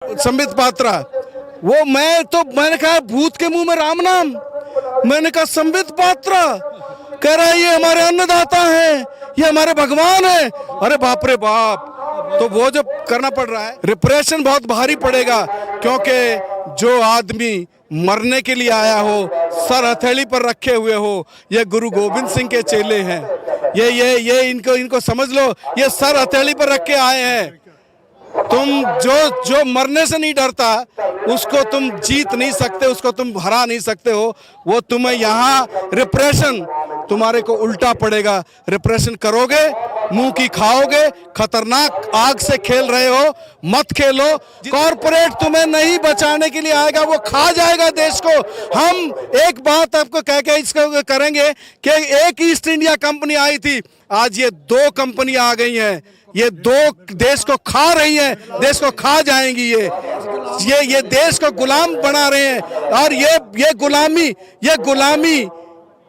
संबित पात्रा, वो मैंने कहा भूत के मुंह में राम नाम। मैंने कहा संबित पात्रा, कह रहा है ये हमारे अन्नदाता हैं, ये हमारे भगवान है। अरे बाप रे बाप। तो वो जो करना पड़ रहा है, रिप्रेशन बहुत भारी पड़ेगा, क्योंकि जो आदमी मरने के लिए आया हो, सर हथेली पर रखे हुए हो, ये गुरु गोविंद सिंह के चेले हैं। ये इनको समझ लो, ये सर हथेली पर रख के आए हैं। तुम जो मरने से नहीं डरता, उसको तुम जीत नहीं सकते, उसको तुम हरा नहीं सकते हो। वो तुम्हें यहाँ रिप्रेशन तुम्हारे को उल्टा पड़ेगा। रिप्रेशन करोगे, मुंह की खाओगे। खतरनाक आग से खेल रहे हो, मत खेलो। कॉरपोरेट तुम्हें नहीं बचाने के लिए आएगा, वो खा जाएगा देश को। हम एक बात आपको कह के इसको करेंगे कि एक ईस्ट इंडिया कंपनी आई थी, आज ये 2 कंपनी आ गई हैं। ये 2 देश को खा रही हैं, देश को खा जाएंगी। ये देश को गुलाम बना रहे हैं, और ये गुलामी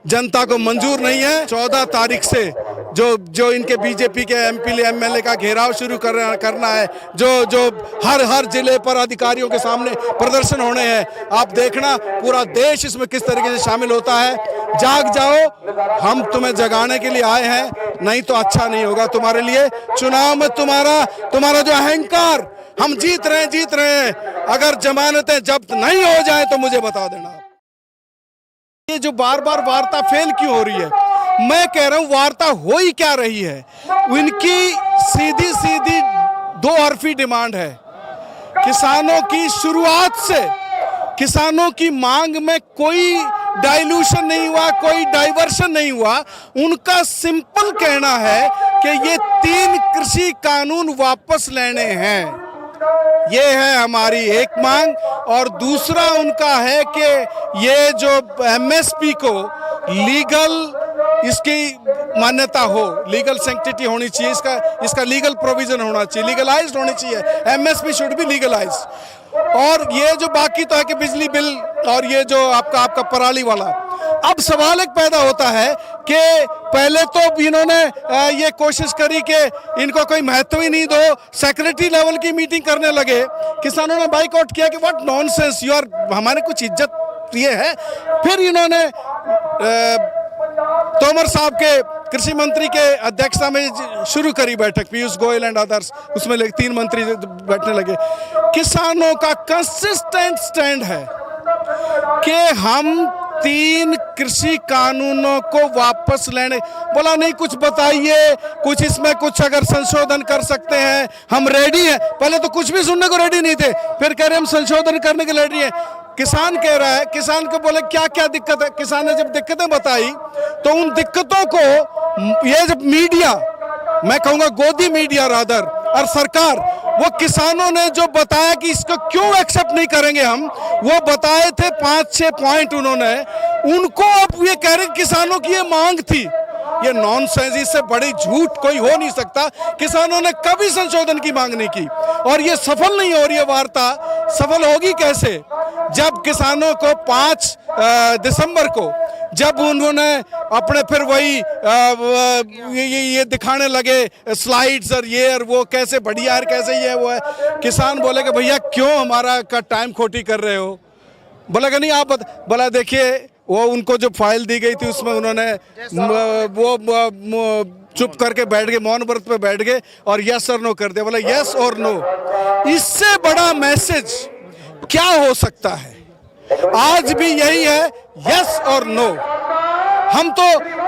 जनता को मंजूर नहीं है। 14 तारीख से जो इनके बीजेपी के एमपी एमएलए का घेराव शुरू करना है, जो हर जिले पर अधिकारियों के सामने प्रदर्शन होने हैं, आप देखना पूरा देश इसमें किस तरीके से शामिल होता है। जाग जाओ, हम तुम्हें जगाने के लिए आए हैं, नहीं तो अच्छा नहीं होगा तुम्हारे लिए। चुनाव में तुम्हारा जो अहंकार, हम जीत रहे हैं, अगर जमानतें जब्त नहीं हो जाए तो मुझे बता देना। ये जो बार बार वार्ता फेल क्यों हो रही है? मैं कह रहा हूं वार्ता हो ही क्या रही है। उनकी सीधी 2 हरफी डिमांड है। किसानों की शुरुआत से किसानों की मांग में कोई डाइल्यूशन नहीं हुआ, कोई डाइवर्शन नहीं हुआ। उनका सिंपल कहना है कि ये 3 कृषि कानून वापस लेने हैं। ये है हमारी एक मांग। और दूसरा उनका है कि ये जो एमएसपी को लीगल इसकी मान्यता हो, लीगल सैंक्टिटी होनी चाहिए, इसका लीगल प्रोविजन होना चाहिए, लीगलाइज्ड होनी चाहिए। MSP should be legalised. और ये जो बाकी तो है कि बिजली बिल और ये जो आपका पराली वाला, अब सवाल एक पैदा होता है कि पहले तो इन्होंने ये कोशिश करी कि इनको कोई महत्व ही नहीं दो, सेक्रेटरी लेवल की मीटिंग करने लगे, किसानों ने बाइकआउट किया कि व्हाट नॉनसेंस, यू आर, हमारे कुछ इज्जत ये है। फिर इन्होंने तोमर साहब के कृषि मंत्री के अध्यक्षता में शुरू करी बैठक, पीयूष गोयल एंड अदर्स, उसमें 3 मंत्री बैठने लगे। किसानों का कंसिस्टेंट स्टैंड है कि हम 3 कृषि कानूनों को वापस लेने। बोला नहीं, कुछ बताइए, कुछ इसमें कुछ अगर संशोधन कर सकते हैं, हम रेडी हैं। पहले तो कुछ भी सुनने को रेडी नहीं थे, फिर कह रहे हम संशोधन करने के लिए रेडी हैं। किसान कह रहा है, किसान को बोले क्या क्या दिक्कत है। किसान ने जब दिक्कतें बताई तो उन दिक्कतों को ये जब मीडिया, मैं कहूँगा गोदी मीडिया रादर, और सरकार, वो किसानों ने जो बताया कि इसको क्यों एक्सेप्ट नहीं करेंगे हम, वो बताए थे 5-6 पॉइंट उन्होंने, उनको अब ये कह रहे किसानों की ये मांग थी। ये नॉनसेंस, इससे बड़ी झूठ कोई हो नहीं सकता। किसानों ने कभी संशोधन की मांग नहीं की, और ये सफल नहीं हो रही है वार्ता। सफल होगी कैसे? जब किसानों को 5 दिसंबर को जब उन्होंने अपने फिर वही ये दिखाने लगे स्लाइड्स और ये और वो, कैसे बढ़िया है, कैसे ये वो है, किसान बोले कि भैया क्यों हमारा का टाइम खोटी कर रहे हो? बोला कि नहीं आप बोला देखिए, वो उनको जो फाइल दी गई थी उसमें उन्होंने वो चुप करके बैठ गए, मौन व्रत पे बैठ गए और यस और नो कर दिया। बोला यस और नो, इससे बड़ा मैसेज क्या हो सकता है? आज भी यही है, यस और नो। हम तो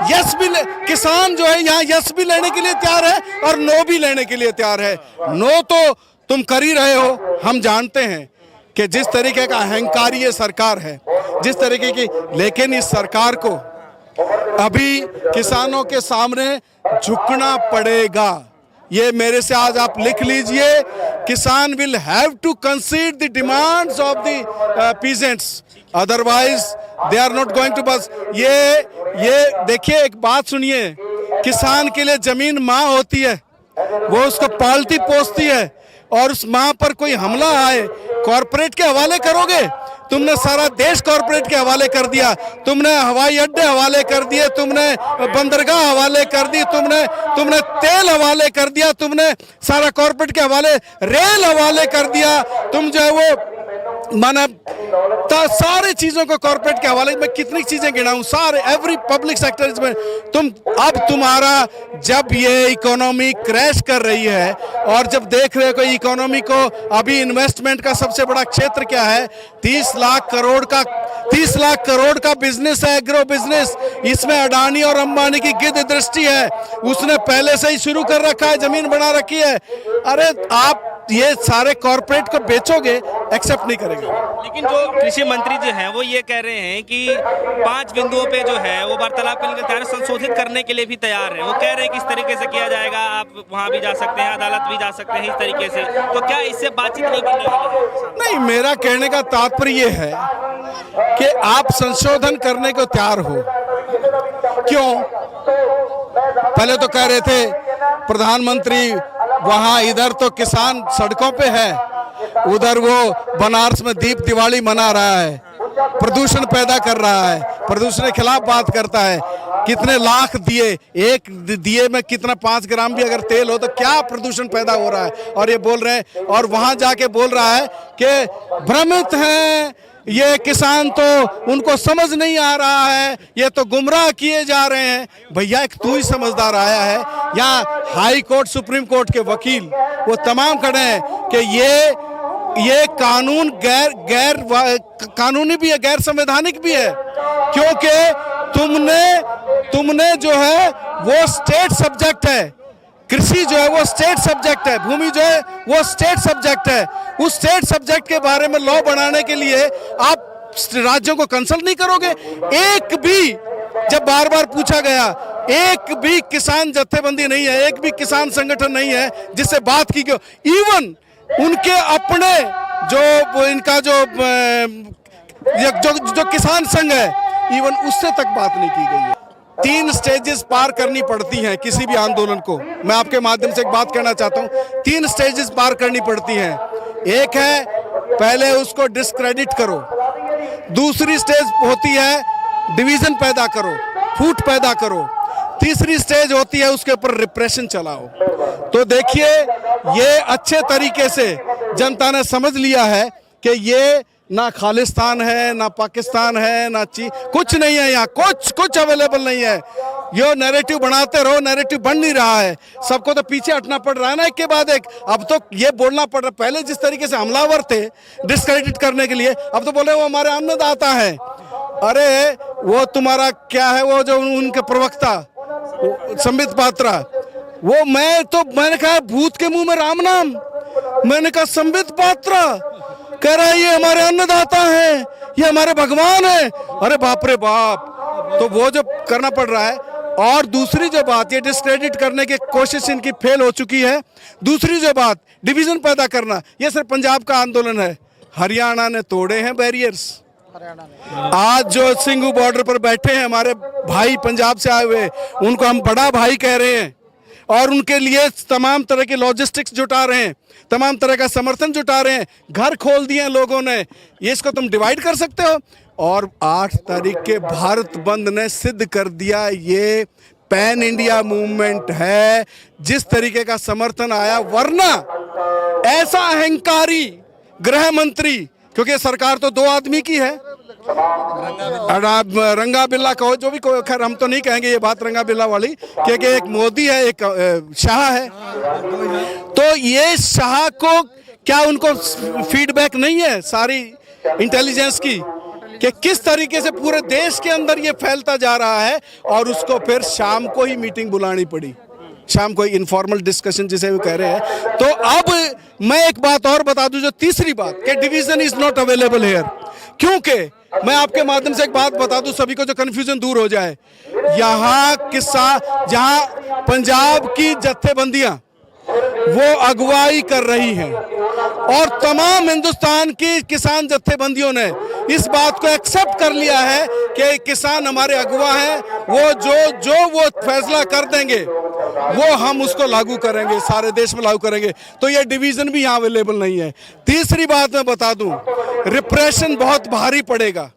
यस भी किसान जो है यहाँ यस भी लेने के लिए तैयार है और नो भी लेने के लिए तैयार है। नो तो तुम कर ही रहे हो, हम जानते हैं कि जिस तरीके का अहंकारी ये सरकार है, जिस तरीके की, लेकिन इस सरकार को अभी किसानों के सामने झुकना पड़ेगा। ये मेरे से आज आप लिख लीजिए, kisan will have to concede the demands of the peasants, otherwise they are not going to budge. ये देखिए, एक बात सुनिए, किसान के लिए जमीन माँ होती है, वो उसको पालती पोसती है, और उस माँ पर कोई हमला आए, कॉरपोरेट के हवाले करोगे? तुमने सारा देश कॉरपोरेट के हवाले कर दिया, तुमने हवाई अड्डे हवाले कर दिए, तुमने बंदरगाह हवाले कर दी, तुमने तेल हवाले कर दिया, तुमने सारा कॉरपोरेट के हवाले, रेल हवाले कर दिया, तुम जो है वो माना सारी चीजों को कॉर्पोरेट के हवाले में कितनी चीजें गिनाऊं, सारे एवरी पब्लिक सेक्टर में अब तुम्हारा जब ये इकोनॉमी क्रैश कर रही है और जब देख रहे हो कि इकोनॉमी को अभी इन्वेस्टमेंट का सबसे बड़ा क्षेत्र क्या है, 30 लाख करोड़ का बिजनेस है, एग्रो बिजनेस, इसमें अडानी और अंबानी की गिद्ध दृष्टि है, उसने पहले से ही शुरू कर रखा है, जमीन बना रखी है। अरे आप ये सारे कॉर्पोरेट को बेचोगे, एक्सेप्ट नहीं करेंगे। लेकिन जो कृषि मंत्री जो हैं वो ये कह रहे हैं कि 5 बिंदुओं पे जो है वो वार्तालाप के लिए तैयार, संशोधित करने के लिए भी तैयार है। वो कह रहे हैं कि इस तरीके से किया जाएगा, आप वहां भी जा सकते हैं, अदालत भी जा सकते हैं, इस तरीके से। तो क्या इससे बातचीत नहीं बनने वाली है? नहीं, मेरा कहने का तात्पर्य ये है कि आप संशोधन करने को तैयार हो। क्यों? पहले तो कह रहे थे प्रधानमंत्री वहां, इधर तो किसान सड़कों पे है, उधर वो बनारस में दीप दिवाली मना रहा है, प्रदूषण पैदा कर रहा है, प्रदूषण के खिलाफ बात करता है। कितने लाख दिए, एक दिए में कितना 5 ग्राम भी अगर तेल हो तो क्या प्रदूषण पैदा हो रहा है, और ये बोल रहे हैं, और वहां जाके बोल रहा है कि भ्रमित हैं ये किसान, तो उनको समझ नहीं आ रहा है, ये तो गुमराह किए जा रहे हैं। भैया एक तू ही समझदार आया है, यहाँ हाई कोर्ट सुप्रीम कोर्ट के वकील वो तमाम खड़े हैं कि ये कानून गैर कानूनी भी है, गैर संवैधानिक भी है, क्योंकि तुमने जो है वो स्टेट सब्जेक्ट है, कृषि जो है वो स्टेट सब्जेक्ट है, भूमि जो है वो स्टेट सब्जेक्ट है। उस स्टेट सब्जेक्ट के बारे में लॉ बनाने के लिए आप राज्यों को कंसल्ट नहीं करोगे? एक भी, जब बार बार पूछा गया, एक भी किसान जत्थेबंदी नहीं है, एक भी किसान संगठन नहीं है जिससे बात की गई। इवन उनके अपने जो इनका जो किसान संघ है, इवन उससे तक बात नहीं की गई है। 3 स्टेजेस पार करनी पड़ती हैं किसी भी आंदोलन को। मैं आपके माध्यम से एक बात कहना चाहता हूं, 3 स्टेजेस पार करनी पड़ती हैं। एक है पहले उसको डिस्क्रेडिट करो, दूसरी स्टेज होती है डिवीजन पैदा करो, फूट पैदा करो, तीसरी स्टेज होती है उसके ऊपर रिप्रेशन चलाओ। तो देखिए ये अच्छे तरीके से जनता ने समझ लिया है कि ये ना खालिस्तान है, ना पाकिस्तान है, ना कुछ नहीं है, यहाँ कुछ अवेलेबल नहीं है। यो नैरेटिव बनाते रहो, नैरेटिव बन नहीं रहा है, सबको तो पीछे हटना पड़ रहा है ना एक के बाद एक। अब तो ये बोलना पड़ रहा है, पहले जिस तरीके से हमलावर थे डिस्क्रेडिट करने के लिए, अब तो बोले वो हमारे अन्नदाता है। अरे वो तुम्हारा क्या है, वो जो उनके प्रवक्ता संबित पात्रा, मैंने कहा भूत के मुंह में राम नाम, मैंने कहा संबित पात्रा कह रहा है ये हमारे अन्नदाता हैं, ये हमारे भगवान है। अरे बाप रे बाप, तो वो जो करना पड़ रहा है। और दूसरी जो बात, ये डिस्क्रेडिट करने की कोशिश इनकी फेल हो चुकी है। दूसरी जो बात, डिवीजन पैदा करना, ये सिर्फ पंजाब का आंदोलन है, हरियाणा ने तोड़े हैं बैरियर्स। आज जो सिंघू बॉर्डर पर बैठे हैं हमारे भाई पंजाब से आए हुए, उनको हम बड़ा भाई कह रहे हैं और उनके लिए तमाम तरह की लॉजिस्टिक्स जुटा रहे हैं, तमाम तरह का समर्थन जुटा रहे हैं, घर खोल दिए हैं लोगों ने। ये इसको तुम डिवाइड कर सकते हो? और 8 तारीख के भारत बंद ने सिद्ध कर दिया ये पैन इंडिया मूवमेंट है, जिस तरीके का समर्थन आया। वरना ऐसा अहंकारी गृह मंत्री, क्योंकि सरकार तो 2 आदमी की है, रंगा बिल्ला कहो जो भी कहो, खैर हम तो नहीं कहेंगे ये बात रंगा बिल्ला वाली, क्योंकि एक मोदी है, एक शाह है। तो ये शाह को क्या उनको फीडबैक नहीं है सारी इंटेलिजेंस की कि किस तरीके से पूरे देश के अंदर ये फैलता जा रहा है? और उसको फिर शाम को ही मीटिंग बुलानी पड़ी, शाम को इनफॉर्मल डिस्कशन जिसे वो कह रहे हैं। तो अब मैं एक बात और बता दूं, जो तीसरी बात कि division is not available here, क्योंकि मैं आपके माध्यम से एक बात बता दूं सभी को, जो कंफ्यूजन दूर हो जाए। यहाँ जहाँ पंजाब की जत्थेबंदियां वो अगुवाई कर रही हैं और तमाम हिंदुस्तान की किसान जत्थेबंदियों ने इस बात को एक्सेप्ट कर लिया है कि किसान हमारे अगुवा हैं, वो वो फैसला कर देंगे वो हम उसको लागू करेंगे, सारे देश में लागू करेंगे। तो ये डिवीजन भी यहाँ अवेलेबल नहीं है। तीसरी बात मैं बता दूं, रिप्रेशन बहुत भारी पड़ेगा,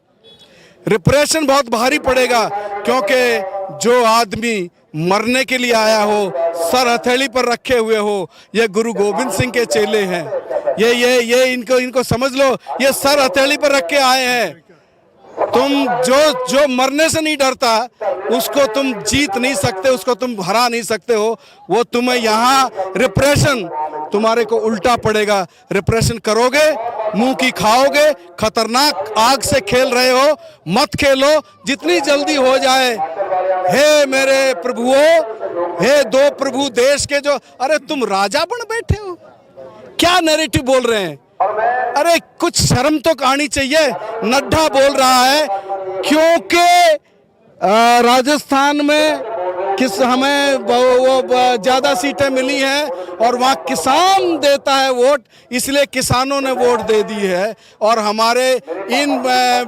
रिप्रेशन बहुत भारी पड़ेगा, क्योंकि जो आदमी मरने के लिए आया हो, सर हथेली पर रखे हुए हो, ये गुरु गोविंद सिंह के चेले हैं। ये इनको समझ लो, ये सर हथेली पर रख के आए हैं। तुम जो मरने से नहीं डरता, उसको तुम जीत नहीं सकते, उसको तुम हरा नहीं सकते हो। वो तुम्हें यहाँ रिप्रेशन तुम्हारे को उल्टा पड़ेगा। रिप्रेशन करोगे, मुंह की खाओगे, खतरनाक आग से खेल रहे हो, मत खेलो, जितनी जल्दी हो जाए। हे मेरे प्रभुओं, हे दो प्रभु देश के, जो अरे तुम राजा बन बैठे हो, क्या नैरेटिव बोल रहे हैं? अरे कुछ शर्म तो आनी चाहिए। नड्डा बोल रहा है क्योंकि राजस्थान में हमें वो ज्यादा सीटें मिली हैं और वहाँ किसान देता है वोट, इसलिए किसानों ने वोट दे दी है और हमारे इन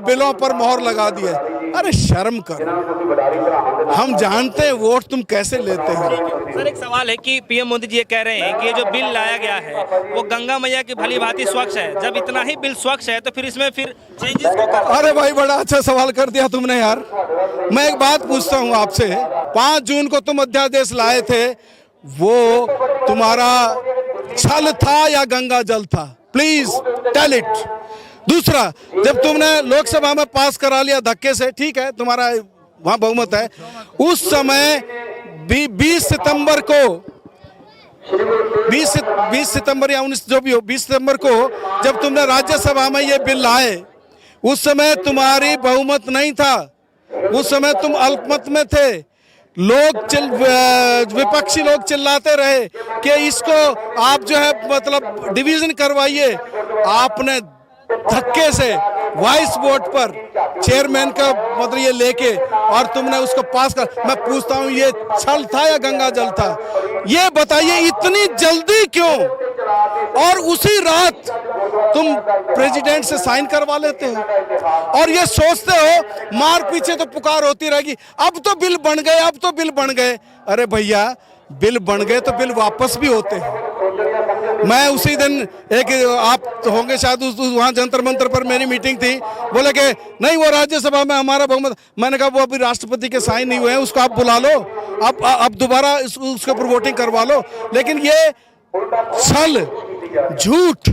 बिलों पर मोहर लगा दी है। अरे शर्म करो, हम जानते हैं वोट तुम कैसे लेते हो। सर एक सवाल है कि पीएम मोदी जी ये कह रहे हैं कि ये जो बिल लाया गया है वो गंगा मैया की भली भांति स्वच्छ है। जब इतना ही बिल स्वच्छ है तो फिर इसमें फिर चेंजेस क्यों कर? अरे भाई बड़ा अच्छा सवाल कर दिया तुमने यार। मैं एक बात पूछता हूँ आपसे, 5 जून को तुम अध्यादेश लाए थे, वो तुम्हारा छल था या गंगा जल था? Please tell it. दूसरा, जब तुमने लोकसभा में पास करा लिया धक्के से, ठीक है तुम्हारा वहां बहुमत है, उस समय 20 सितंबर को 20 सितंबर या 19 जो भी हो, 20 सितंबर को जब तुमने राज्यसभा में ये बिल लाए, उस समय तुम्हारी बहुमत नहीं था, उस समय तुम अल्पमत में थे। विपक्षी लोग चिल्लाते रहे कि इसको आप जो है मतलब डिवीजन करवाइए। आपने धक्के से वाइस वोट पर चेयरमैन का मतलब ये लेके और तुमने उसको पास कर। मैं पूछता हूँ, ये छल था या गंगा जल था? ये बताइए, इतनी जल्दी क्यों? और उसी रात तुम प्रेसिडेंट से साइन करवा लेते हो और ये सोचते हो मार पीछे तो पुकार होती रहेगी, अब तो बिल बन गए, अब तो बिल बन गए। अरे भैया, बिल बन गए तो बिल वापस भी होते हैं। मैं उसी दिन एक, आप होंगे शायद वहाँ जंतर मंतर पर मेरी मीटिंग थी, बोले कि नहीं वो राज्यसभा में हमारा बहुमत। मैंने कहा वो अभी राष्ट्रपति के साइन नहीं हुए हैं, उसको आप बुला लो, अब दोबारा उसके ऊपर वोटिंग करवा लो। लेकिन ये छल, झूठ,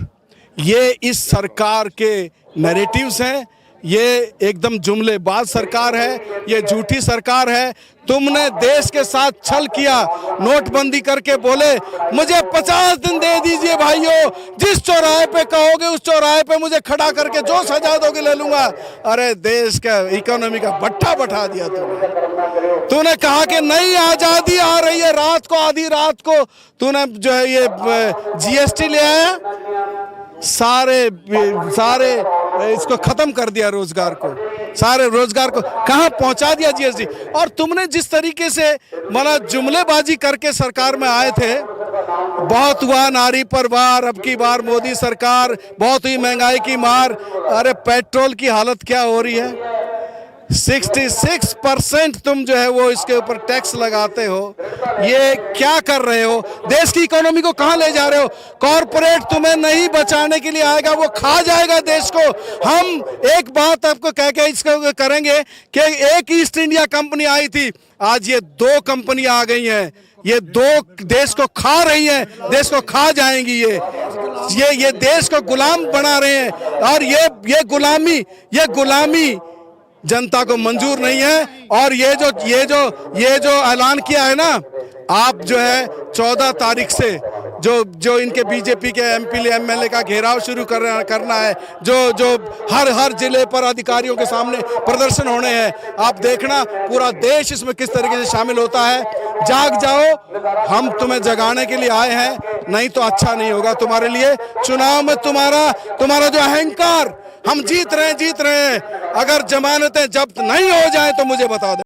ये इस सरकार के नैरेटिव्स हैं। ये एकदम जुमलेबाज सरकार है, ये झूठी सरकार है। तुमने देश के साथ छल किया, नोटबंदी करके बोले मुझे 50 दिन दे दीजिए भाइयों, जिस चौराहे पे कहोगे उस चौराहे पे मुझे खड़ा करके जो सजा दोगे ले लूंगा। अरे देश का इकोनॉमी का भट्ठा बैठा दिया तूने कहा कि नई आजादी आ रही है, रात को आधी रात को तूने जो है ये जीएसटी ले आया, सारे इसको खत्म कर दिया, रोजगार को, सारे रोजगार को कहां पहुंचा दिया जीएसटी। और तुमने जिस तरीके से मतलब जुमलेबाजी करके सरकार में आए थे, बहुत हुआ नारी पर वार, अब की बार मोदी सरकार, बहुत हुई महंगाई की मार। अरे पेट्रोल की हालत क्या हो रही है, 66% तुम जो है वो इसके ऊपर टैक्स लगाते हो। ये क्या कर रहे हो? देश की इकोनॉमी को कहां ले जा रहे हो? कॉरपोरेट तुम्हें नहीं बचाने के लिए आएगा, वो खा जाएगा देश को। हम एक बात आपको कह के इसको करेंगे कि एक ईस्ट इंडिया कंपनी आई थी, आज ये 2 कंपनी आ गई हैं, ये 2 देश को खा रही हैं, देश को खा जाएंगी। ये देश को गुलाम बना रहे हैं और ये गुलामी जनता को मंजूर नहीं है। और ये जो ऐलान किया है ना, आप जो है 14 तारीख से जो इनके बीजेपी के एमपी एमएलए का घेराव शुरू करना है, जो हर जिले पर अधिकारियों के सामने प्रदर्शन होने हैं, आप देखना पूरा देश इसमें किस तरीके से शामिल होता है। जाग जाओ, हम तुम्हें जगाने के लिए आए हैं, नहीं तो अच्छा नहीं होगा तुम्हारे लिए। चुनाव में तुम्हारा जो अहंकार, हम जीत रहे हैं, अगर जमानतें जब्त नहीं हो जाए तो मुझे बता दे।